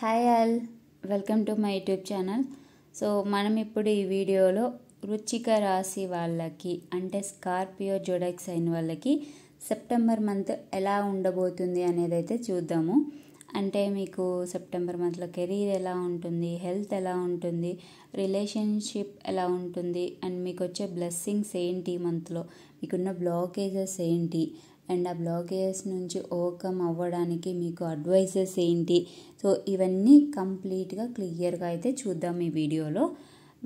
Hi all, welcome to my YouTube channel. So మనం ఇప్పుడు ఈ వీడియోలో వృశ్చిక రాశి వాళ్ళకి అంటే స్కార్పియో జోడెక్ సైన్ వాళ్ళకి సెప్టెంబర్ మంత్ ఎలా ఉండబోతుంది అనేది అయితే చూద్దాము. అంటే మీకు సెప్టెంబర్ మంత్లో కెరీర్ ఎలా ఉంటుంది, హెల్త్ ఎలా ఉంటుంది, రిలేషన్షిప్ ఎలా ఉంటుంది, అండ్ మీకు వచ్చే బ్లెస్సింగ్స్ ఏంటి, మంత్లో మీకున్న బ్లాకేజెస్ ఏంటి, అండ్ ఆ బ్లాకేజెస్ నుంచి ఓవర్కమ్ అవ్వడానికి మీకు అడ్వైజెస్ ఏంటి. సో ఇవన్నీ కంప్లీట్గా క్లియర్గా అయితే చూద్దాం ఈ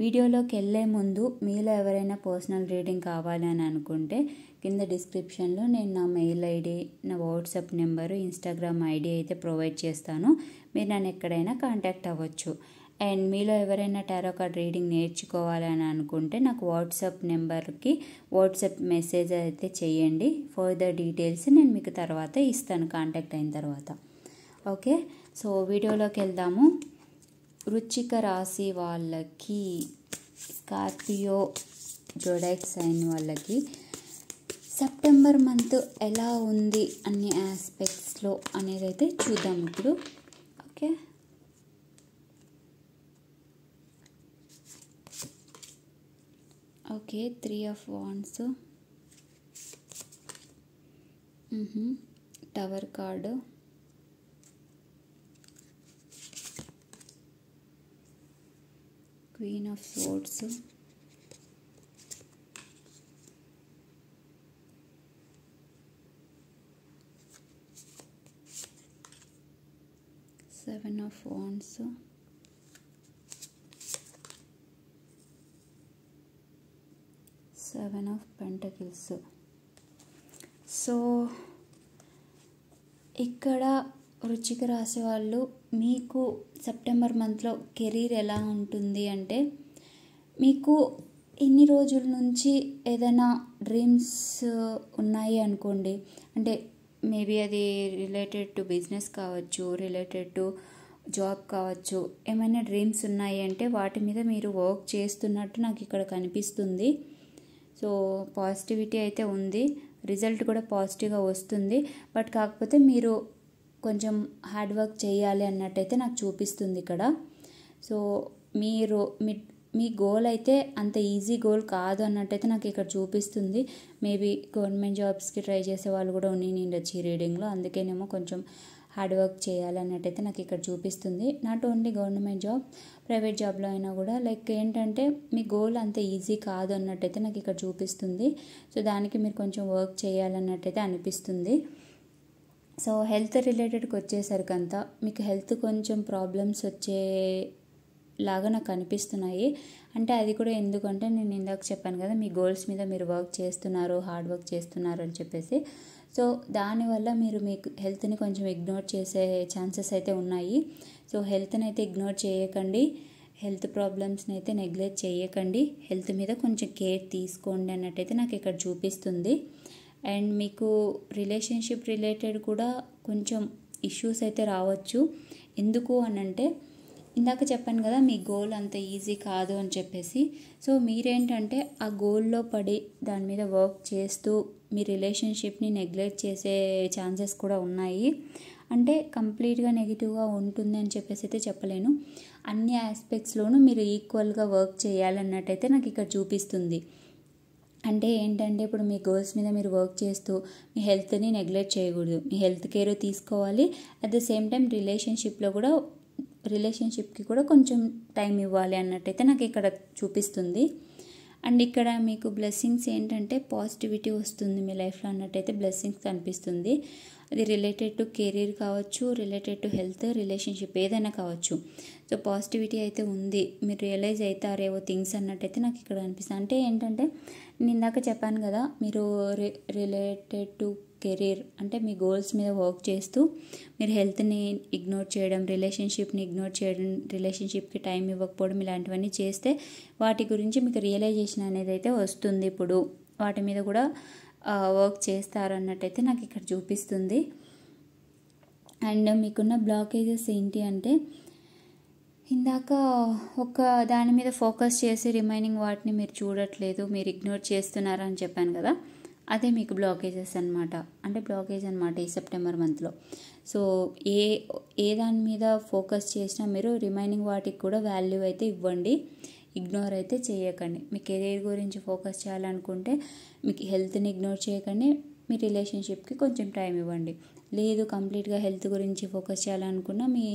వీడియోలోకి వెళ్ళే ముందు మీలో ఎవరైనా పర్సనల్ రీడింగ్ కావాలి అని అనుకుంటే కింద డిస్క్రిప్షన్లో నేను నా మెయిల్ ఐడి, నా వాట్సాప్ నెంబరు, ఇన్స్టాగ్రామ్ ఐడి అయితే ప్రొవైడ్ చేస్తాను. మీరు నన్ను ఎక్కడైనా కాంటాక్ట్ అవ్వచ్చు. అండ్ మీలో ఎవరైనా టారో కార్డ్ రీడింగ్ నేర్చుకోవాలని అనుకుంటే నాకు వాట్సాప్ నెంబర్కి వాట్సాప్ మెసేజ్ అయితే చేయండి. ఫర్దర్ డీటెయిల్స్ నేను మీకు తర్వాత ఇస్తాను కాంటాక్ట్ అయిన తర్వాత. ఓకే, సో వీడియోలోకి వెళ్దాము. వృశ్చిక రాశి వాళ్ళకి, స్కార్పియో జోడెక్ సైన్ వాళ్ళకి సెప్టెంబర్ మంత్ ఎలా ఉంది అన్ని ఆస్పెక్ట్స్లో అనేది అయితే చూద్దాం ఇప్పుడు. Okay, 3 of Wands, tower card, Queen of Swords, Seven of Wands, Seven of Pentacles. So ఇక్కడ వృశ్చిక రాశి వాళ్ళు మీకు సెప్టెంబర్ మంత్లో కెరీర్ ఎలా ఉంటుంది అంటే, మీకు ఇన్ని రోజుల నుంచి ఏదైనా డ్రీమ్స్ ఉన్నాయి అనుకోండి, అంటే మేబీ అది రిలేటెడ్ టు బిజినెస్ కావచ్చు, రిలేటెడ్ టు జాబ్ కావచ్చు, ఏమైనా డ్రీమ్స్ ఉన్నాయి అంటే వాటి మీద మీరు వర్క్ చేస్తున్నట్టు నాకు ఇక్కడ కనిపిస్తుంది. సో పాజిటివిటీ అయితే ఉంది, రిజల్ట్ కూడా పాజిటివ్గా వస్తుంది. బట్ కాకపోతే మీరు కొంచెం హార్డ్ వర్క్ చేయాలి అన్నట్టయితే నాకు చూపిస్తుంది ఇక్కడ. సో మీరు మీ గోల్ అయితే అంత ఈజీ గోల్ కాదు అన్నట్టయితే నాకు ఇక్కడ చూపిస్తుంది. మేబీ గవర్నమెంట్ జాబ్స్కి ట్రై చేసే వాళ్ళు కూడా ఉండొచ్చు ఈ రీడింగ్లో, అందుకేనేమో కొంచెం హార్డ్ వర్క్ చేయాలి అన్నట్టయితే నాకు ఇక్కడ చూపిస్తుంది. Not only government job, private జాబ్లో అయినా కూడా లైక్ ఏంటంటే మీ గోల్ అంత ఈజీ కాదు అన్నట్టయితే నాకు ఇక్కడ చూపిస్తుంది. సో దానికి మీరు కొంచెం వర్క్ చేయాలన్నట్టయితే అనిపిస్తుంది. సో హెల్త్ రిలేటెడ్కి వచ్చేసరికి అంతా మీకు హెల్త్ కొంచెం ప్రాబ్లమ్స్ వచ్చేలాగా నాకు అనిపిస్తున్నాయి. అంటే అది కూడా ఎందుకంటే నేను ఇందాక చెప్పాను కదా, మీ గోల్స్ మీద మీరు వర్క్ చేస్తున్నారు, హార్డ్ వర్క్ చేస్తున్నారు అని చెప్పేసి. సో దానివల్ల మీరు మీకు హెల్త్ని కొంచెం ఇగ్నోర్ చేసే ఛాన్సెస్ అయితే ఉన్నాయి. సో హెల్త్ని అయితే ఇగ్నోర్ చేయకండి, హెల్త్ ప్రాబ్లమ్స్ని అయితే నెగ్లెక్ట్ చేయకండి, హెల్త్ మీద కొంచెం కేర్ తీసుకోండి అన్నట్టయితే నాకు ఇక్కడ చూపిస్తుంది. అండ్ మీకు రిలేషన్షిప్ రిలేటెడ్ కూడా కొంచెం ఇష్యూస్ అయితే రావచ్చు. ఎందుకు అనంటే ఇందాక చెప్పాను కదా, మీ గోల్ అంత ఈజీ కాదు అని చెప్పేసి. సో మీరేంటంటే ఆ గోల్లో పడి దాని మీద వర్క్ చేస్తూ మీ రిలేషన్షిప్ని నెగ్లెక్ట్ చేసే ఛాన్సెస్ కూడా ఉన్నాయి. అంటే కంప్లీట్గా నెగిటివ్గా ఉంటుంది అని చెప్పేసి అయితే చెప్పలేను. అన్ని ఆస్పెక్ట్స్లోనూ మీరు ఈక్వల్గా వర్క్ చేయాలన్నట్టయితే నాకు ఇక్కడ చూపిస్తుంది. అంటే ఏంటంటే ఇప్పుడు మీ గోల్స్ మీద మీరు వర్క్ చేస్తూ మీ హెల్త్ని నెగ్లెక్ట్ చేయకూడదు, మీ హెల్త్ కేర్ తీసుకోవాలి. అట్ ద సేమ్ టైం రిలేషన్షిప్కి కూడా కొంచెం టైం ఇవ్వాలి అన్నట్టయితే నాకు ఇక్కడ చూపిస్తుంది. అండ్ ఇక్కడ మీకు బ్లెస్సింగ్స్ ఏంటంటే పాజిటివిటీ వస్తుంది మీ లైఫ్లో అన్నట్టయితే బ్లెస్సింగ్స్ కనిపిస్తుంది. అది రిలేటెడ్ టు కెరీర్ కావచ్చు, రిలేటెడ్ టు హెల్త్, రిలేషన్షిప్ ఏదైనా కావచ్చు. సో పాజిటివిటీ అయితే ఉంది, మీరు రియలైజ్ అవుతారేవో థింగ్స్ అన్నట్టయితే నాకు ఇక్కడ అనిపిస్తుంది. అంటే ఏంటంటే నేను ఇందాక చెప్పాను కదా, మీరు రిలేటెడ్ టు కెరీర్ అంటే మీ గోల్స్ మీద వర్క్ చేస్తూ మీరు హెల్త్ని ఇగ్నోర్ చేయడం, రిలేషన్షిప్ని ఇగ్నోర్ చేయడం, రిలేషన్షిప్కి టైం ఇవ్వకపోవడం, ఇలాంటివన్నీ చేస్తే వాటి గురించి మీకు రియలైజేషన్ అనేది అయితే వస్తుంది. ఇప్పుడు వాటి మీద కూడా వర్క్ చేస్తారు అన్నట్టయితే నాకు ఇక్కడ చూపిస్తుంది. అండ్ మీకున్న బ్లాకేజెస్ ఏంటి అంటే, ఇందాక ఒక దాని మీద ఫోకస్ చేసి రిమైనింగ్ వాటిని మీరు చూడట్లేదు, మీరు ఇగ్నోర్ చేస్తున్నారు అని చెప్పాను కదా. అదే మీకు బ్లాకేజెస్ అనమాట. అంటే బ్లాకేజ్ అనమాట ఈ సెప్టెంబర్ మంత్లో. సో ఏ దాని మీద ఫోకస్ చేసినా మీరు రిమైనింగ్ వాటికి కూడా వాల్యూ అయితే ఇవ్వండి, ఇగ్నోర్ అయితే చేయకండి. మీ కెరీర్ గురించి ఫోకస్ చేయాలనుకుంటే మీకు హెల్త్ని ఇగ్నోర్ చేయకండి, మీ రిలేషన్షిప్కి కొంచెం టైం ఇవ్వండి. లేదు కంప్లీట్గా హెల్త్ గురించి ఫోకస్ చేయాలనుకున్నా మీ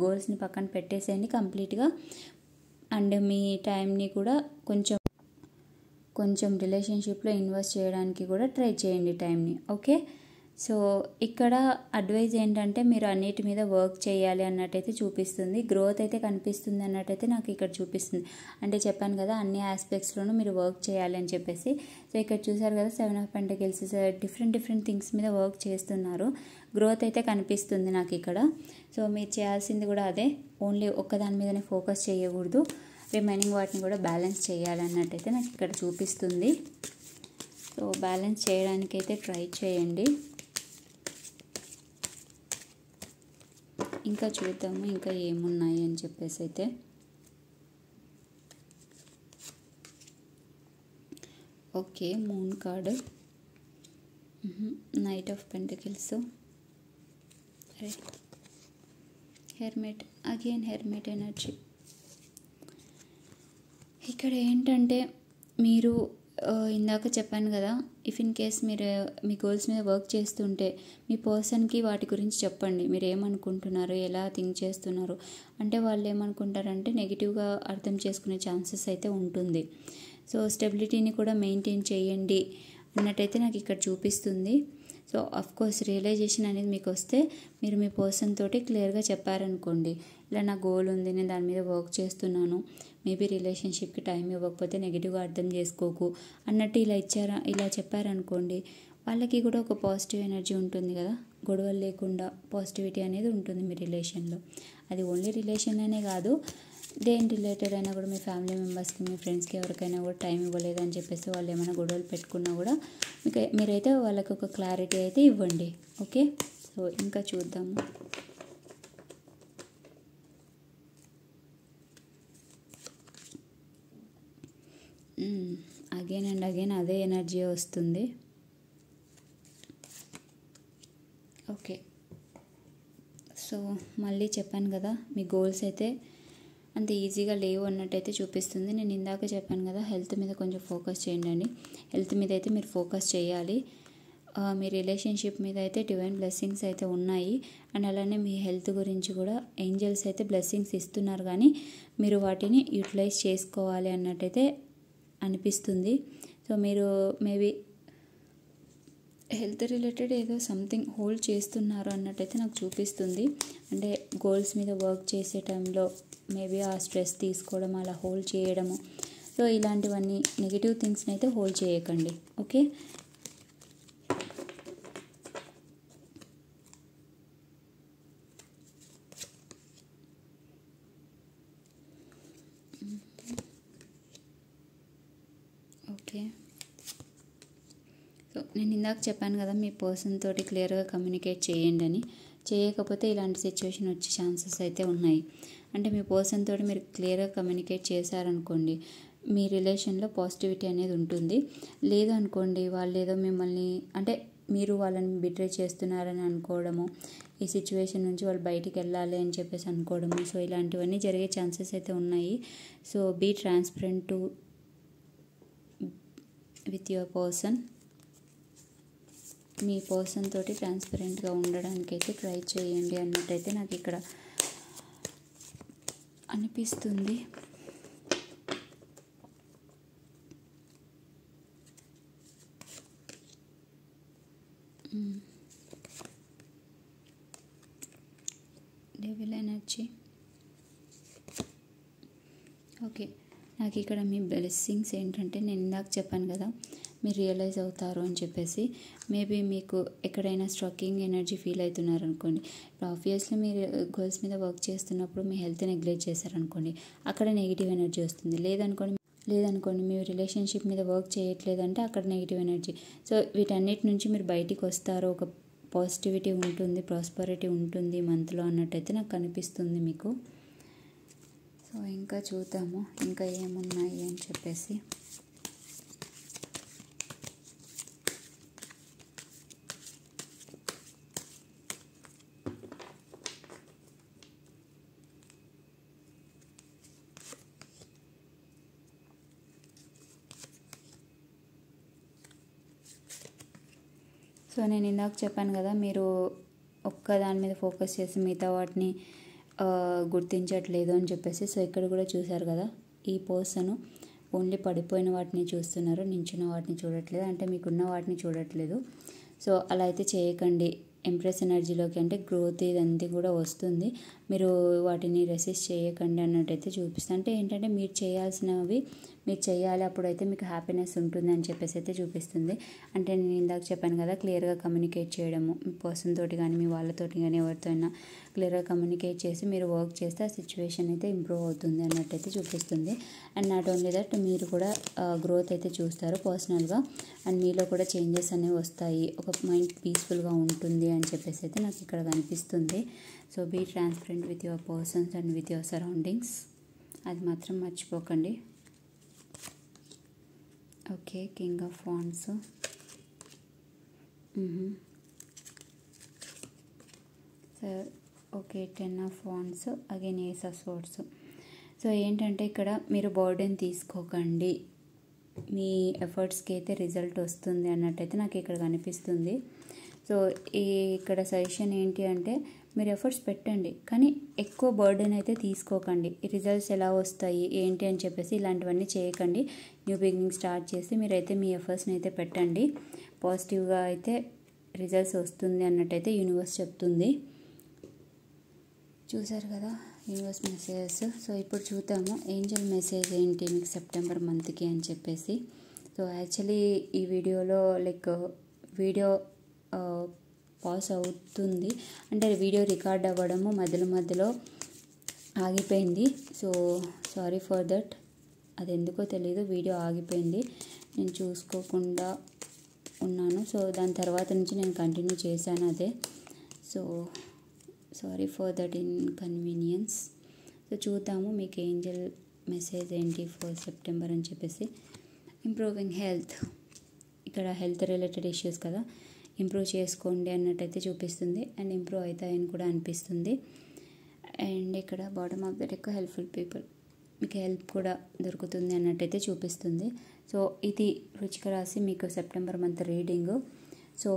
గోల్స్ని పక్కన పెట్టేసేయండి కంప్లీట్గా. అండ్ మీ టైంని కూడా కొంచెం రిలేషన్షిప్లో ఇన్వెస్ట్ చేయడానికి కూడా ట్రై చేయండి టైంని. ఓకే, సో ఇక్కడ అడ్వైజ్ ఏంటంటే మీరు అన్నిటి మీద వర్క్ చేయాలి అన్నట్టయితే చూపిస్తుంది, గ్రోత్ అయితే కనిపిస్తుంది అన్నట్టయితే నాకు ఇక్కడ చూపిస్తుంది. అంటే చెప్పాను కదా అన్ని ఆస్పెక్ట్స్లోనూ మీరు వర్క్ చేయాలి అని చెప్పేసి. సో ఇక్కడ చూసారు కదా 7 of Pentacles డిఫరెంట్ థింగ్స్ మీద వర్క్ చేస్తున్నారు, గ్రోత్ అయితే కనిపిస్తుంది నాకు ఇక్కడ. సో మీరు చేయాల్సింది కూడా అదే, ఓన్లీ ఒక్కదాని మీదనే ఫోకస్ చేయకూడదు, రిమైనింగ్ వాటిని కూడా బ్యాలెన్స్ చేయాలన్నట్టయితే నాకు ఇక్కడ చూపిస్తుంది. సో బ్యాలెన్స్ చేయడానికైతే ట్రై చేయండి. ఇంకా చూద్దాము ఇంకా ఏమున్నాయి అని చెప్పేసి అయితే. Okay, moon card, knight of pentacles, hermit, again hermit energy. ఇక్కడ ఏంటంటే మీరు ఇందాక చెప్పాను కదా, ఇఫ్ ఇన్ కేస్ మీరు మీ గోల్స్ మీద వర్క్ చేస్తుంటే మీ పర్సన్కి వాటి గురించి చెప్పండి, మీరు ఏమనుకుంటున్నారు, ఎలా థింక్ చేస్తున్నారు. అంటే వాళ్ళు ఏమనుకుంటారంటే నెగిటివ్గా అర్థం చేసుకునే ఛాన్సెస్ అయితే ఉంటుంది. సో స్టెబిలిటీని కూడా మెయింటైన్ చేయండి అన్నట్టయితే నాకు ఇక్కడ చూపిస్తుంది. సో అఫ్కోర్స్ రియలైజేషన్ అనేది మీకు వస్తే మీరు మీ పర్సన్ తోటి క్లియర్గా చెప్పారనుకోండి, ఇలా నా గోల్ ఉంది, నేను దాని మీద వర్క్ చేస్తున్నాను, మేబీ రిలేషన్షిప్కి టైం ఇవ్వకపోతే నెగిటివ్గా అర్థం చేసుకోకు అన్నట్టు ఇలా చెప్పారనుకోండి, వాళ్ళకి కూడా ఒక పాజిటివ్ ఎనర్జీ ఉంటుంది కదా, గొడవలు లేకుండా పాజిటివిటీ అనేది ఉంటుంది మీ రిలేషన్లో. అది ఓన్లీ రిలేషన్ అనే కాదు, దేని రిలేటెడ్ అయినా కూడా మీ ఫ్యామిలీ మెంబర్స్కి మీ ఫ్రెండ్స్కి ఎవరికైనా కూడా టైం ఇవ్వలేదు అని చెప్పేసి వాళ్ళు ఏమైనా గొడవలు పెట్టుకున్నా కూడా మీరైతే వాళ్ళకి ఒక క్లారిటీ అయితే ఇవ్వండి. ఓకే, సో ఇంకా చూద్దాము. అగైన్ అండ్ అగైన్ అదే ఎనర్జీ వస్తుంది. ఓకే, సో మళ్ళీ చెప్పాను కదా మీ గోల్స్ అయితే అంత ఈజీగా లేవు అన్నట్టయితే చూపిస్తుంది. నేను ఇందాక చెప్పాను కదా హెల్త్ మీద కొంచెం ఫోకస్ చేయండి అని, హెల్త్ మీద అయితే మీరు ఫోకస్ చేయాలి. మీ రిలేషన్షిప్ మీద అయితే డివైన్ బ్లెస్సింగ్స్ అయితే ఉన్నాయి, అండ్ అలానే మీ హెల్త్ గురించి కూడా ఏంజల్స్ అయితే బ్లెస్సింగ్స్ ఇస్తున్నారు, కానీ మీరు వాటిని యూటిలైజ్ చేసుకోవాలి అన్నట్టయితే అనిపిస్తుంది. సో మీరు మేబీ హెల్త్ రిలేటెడ్ ఏదో సంథింగ్ హోల్డ్ చేస్తున్నారు అన్నట్టయితే నాకు చూపిస్తుంది. అంటే గోల్స్ మీద వర్క్ చేసే టైంలో మేబీ ఆ స్ట్రెస్ తీసుకోవడం, అలా హోల్డ్ చేయడము, సో ఇలాంటివన్నీ నెగిటివ్ థింగ్స్ని అయితే హోల్డ్ చేయకండి. Okay, okay. సో నేను ఇందాక చెప్పాను కదా మీ పర్సన్ తోటి క్లియర్గా కమ్యూనికేట్ చేయండి అని, చేయకపోతే ఇలాంటి సిచ్యువేషన్ వచ్చే ఛాన్సెస్ అయితే ఉన్నాయి. అంటే మీ పర్సన్ తోటి మీరు క్లియర్గా కమ్యూనికేట్ చేశారనుకోండి, మీ రిలేషన్లో పాజిటివిటీ అనేది ఉంటుంది. లేదు అనుకోండి వాళ్ళు ఏదో మిమ్మల్ని అంటే మీరు వాళ్ళని బిట్రే చేస్తున్నారని అనుకోవడము, ఈ సిచ్యువేషన్ నుంచి వాళ్ళు బయటికి వెళ్ళాలి అని చెప్పేసి అనుకోవడము, సో ఇలాంటివన్నీ జరిగే ఛాన్సెస్ అయితే ఉన్నాయి. So be transparent with your person. మీ పర్సన్ తోటి ట్రాన్స్పరెంట్గా ఉండడానికి అయితే ట్రై చేయండి అన్నట్టయితే నాకు ఇక్కడ అనిపిస్తుంది. Devil energy. ఓకే, నాకు ఇక్కడ మీ బ్లెస్సింగ్స్ ఏంటంటే నేను ఇందాక చెప్పాను కదా మీరు రియలైజ్ అవుతారు అని చెప్పేసి, మేబీ మీకు ఎక్కడైనా స్ట్రక్కింగ్ ఎనర్జీ ఫీల్ అవుతున్నారు అనుకోండి, ఇప్పుడు ఆబ్వియస్లీ మీరు గోల్స్ మీద వర్క్ చేస్తున్నప్పుడు మీ హెల్త్ నెగ్లెక్ట్ చేశారనుకోండి, అక్కడ నెగిటివ్ ఎనర్జీ వస్తుంది. లేదనుకోండి మీ రిలేషన్షిప్ మీద వర్క్ చేయట్లేదంటే అక్కడ నెగిటివ్ ఎనర్జీ. సో వీటన్నిటి నుంచి మీరు బయటికి వస్తారు, ఒక పాజిటివిటీ ఉంటుంది, ప్రాస్పరిటీ ఉంటుంది మంత్లో అన్నట్టయితే నాకు కనిపిస్తుంది మీకు. సో ఇంకా చూద్దాము ఇంకా ఏమున్నాయి అని చెప్పేసి. సో నేను ఇందాక చెప్పాను కదా, మీరు ఒక్క దాని మీద ఫోకస్ చేసి మిగతా వాటిని గుర్తించట్లేదు అని చెప్పేసి. సో ఇక్కడ కూడా చూసారు కదా, ఈ పర్సన్ ఓన్లీ పడిపోయిన వాటిని చూస్తున్నారు, నించున్న వాటిని చూడట్లేదు, అంటే మీకున్న వాటిని చూడట్లేదు. సో అలా అయితే చేయకండి. ఎంప్రెస్ ఎనర్జీలోకి అంటే గ్రోత్ ఇదంతా కూడా వస్తుంది, మీరు వాటిని రెసిస్ట్ చేయకండి అన్నట్టయితే చూపిస్తుంది. అంటే ఏంటంటే మీరు చేయాల్సినవి మీరు చేయాలి, అప్పుడైతే మీకు హ్యాపీనెస్ ఉంటుంది అని చెప్పేసి అయితే చూపిస్తుంది. అంటే నేను ఇందాక చెప్పాను కదా, క్లియర్గా కమ్యూనికేట్ చేయడము, మీ పర్సన్ తోటి కానీ మీ వాళ్ళతోటి కానీ ఎవరితో అయినా క్లియర్గా కమ్యూనికేట్ చేసి మీరు వర్క్ చేస్తే ఆ సిచ్యువేషన్ అయితే ఇంప్రూవ్ అవుతుంది అన్నట్టయితే చూపిస్తుంది. అండ్ నాట్ ఓన్లీ దట్, మీరు కూడా గ్రోత్ అయితే చూస్తారు పర్సనల్గా, అండ్ మీలో కూడా చేంజెస్ అనేవి వస్తాయి, ఒక మైండ్ పీస్ఫుల్గా ఉంటుంది అని చెప్పేసి అయితే నాకు ఇక్కడ కనిపిస్తుంది. So be transparent with your persons and with your surroundings, అది మాత్రం మర్చిపోకండి. Okay, king of wands, sir okay, 10 of wands, again ace of swords. So ఏంటంటే ఇక్కడ మీరు బర్డెన్ తీసుకోకండి, మీ ఎఫర్ట్స్కి అయితే రిజల్ట్ వస్తుంది అన్నట్టయితే నాకు ఇక్కడ కనిపిస్తుంది. సో ఇక్కడ సజెషన్ ఏంటి అంటే, మీరు ఎఫర్ట్స్ పెట్టండి కానీ ఎక్కువ బర్డెన్ అయితే తీసుకోకండి. రిజల్ట్స్ ఎలా వస్తాయి ఏంటి అని చెప్పేసి ఇలాంటివన్నీ చేయకండి. న్యూ బిగినింగ్ స్టార్ట్ చేసి మీరైతే మీ ఎఫర్ట్స్ని అయితే పెట్టండి, పాజిటివ్గా అయితే రిజల్ట్స్ వస్తుంది అన్నట్టయితే యూనివర్స్ చెప్తుంది. చూసారు కదా యూనివర్స్ మెసేజెస్. సో ఇప్పుడు చూద్దాము ఏంజల్ మెసేజ్ ఏంటి మీకు సెప్టెంబర్ మంత్కి అని చెప్పేసి. సో యాక్చువల్లీ ఈ వీడియోలో వీడియో పాజ్ అవుతుంది, అంటే వీడియో రికార్డ్ అవ్వడము మధ్యలో ఆగిపోయింది. సో సారీ ఫర్ దట్, అది ఎందుకో తెలీదు, వీడియో ఆగిపోయింది, నేను చూసుకోకుండా ఉన్నాను. సో దాని తర్వాత నుంచి నేను కంటిన్యూ చేశాను అదే. So sorry for that inconvenience. So చూద్దాము మీకు ఏంజల్ మెసేజ్ ఏంటి ఫర్ సెప్టెంబర్ అని చెప్పేసి. ఇంప్రూవింగ్ హెల్త్, ఇక్కడ హెల్త్ రిలేటెడ్ ఇష్యూస్ కదా, ఇంప్రూవ్ చేసుకోండి అన్నట్టయితే చూపిస్తుంది, అండ్ ఇంప్రూవ్ అవుతాయని కూడా అనిపిస్తుంది. అండ్ ఇక్కడ bottom of the deck helpful people, మీకు హెల్ప్ కూడా దొరుకుతుంది అన్నట్టయితే చూపిస్తుంది. సో ఇది వృశ్చిక రాశి మీకు సెప్టెంబర్ మంత్ రీడింగ్. సో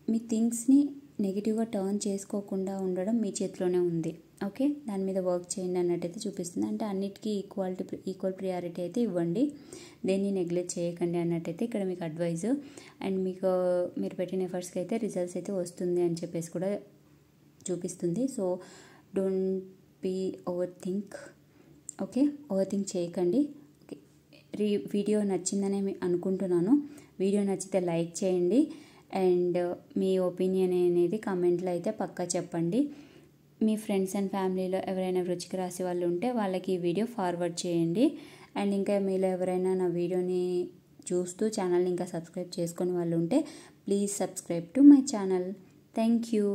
మీ థింగ్స్ని నెగిటివ్గా టర్న్ చేసుకోకుండా ఉండడం మీ చేతిలోనే ఉంది. ఓకే, దాని మీద వర్క్ చేయండి అన్నట్టయితే చూపిస్తుంది. అంటే అన్నిటికీ ఈక్వల్ ప్రియారిటీ అయితే ఇవ్వండి, దేన్ని నెగ్లెక్ట్ చేయకండి అన్నట్టయితే ఇక్కడ మీకు అడ్వైజ్. అండ్ మీరు పెట్టిన ఎఫర్ట్స్కి అయితే రిజల్ట్స్ అయితే వస్తుంది అని చెప్పేసి కూడా చూపిస్తుంది. So don't be over think, okay, over think చేయకండి. ఓకే, వీడియో నచ్చిందనే అనుకుంటున్నాను. వీడియో నచ్చితే లైక్ చేయండి, అండ్ మీ ఒపీనియన్ అనేది కామెంట్లో అయితే పక్కా చెప్పండి. మీ ఫ్రెండ్స్ అండ్ ఫ్యామిలీలో ఎవరైనా వృశ్చిక రాశి వాళ్ళు ఉంటే వాళ్ళకి ఈ వీడియో ఫార్వర్డ్ చేయండి. అండ్ ఇంకా మీలో ఎవరైనా నా వీడియోని చూస్తూ ఛానల్ని ఇంకా సబ్స్క్రైబ్ చేసుకొని వాళ్ళు ఉంటే please subscribe to my channel. Thank you.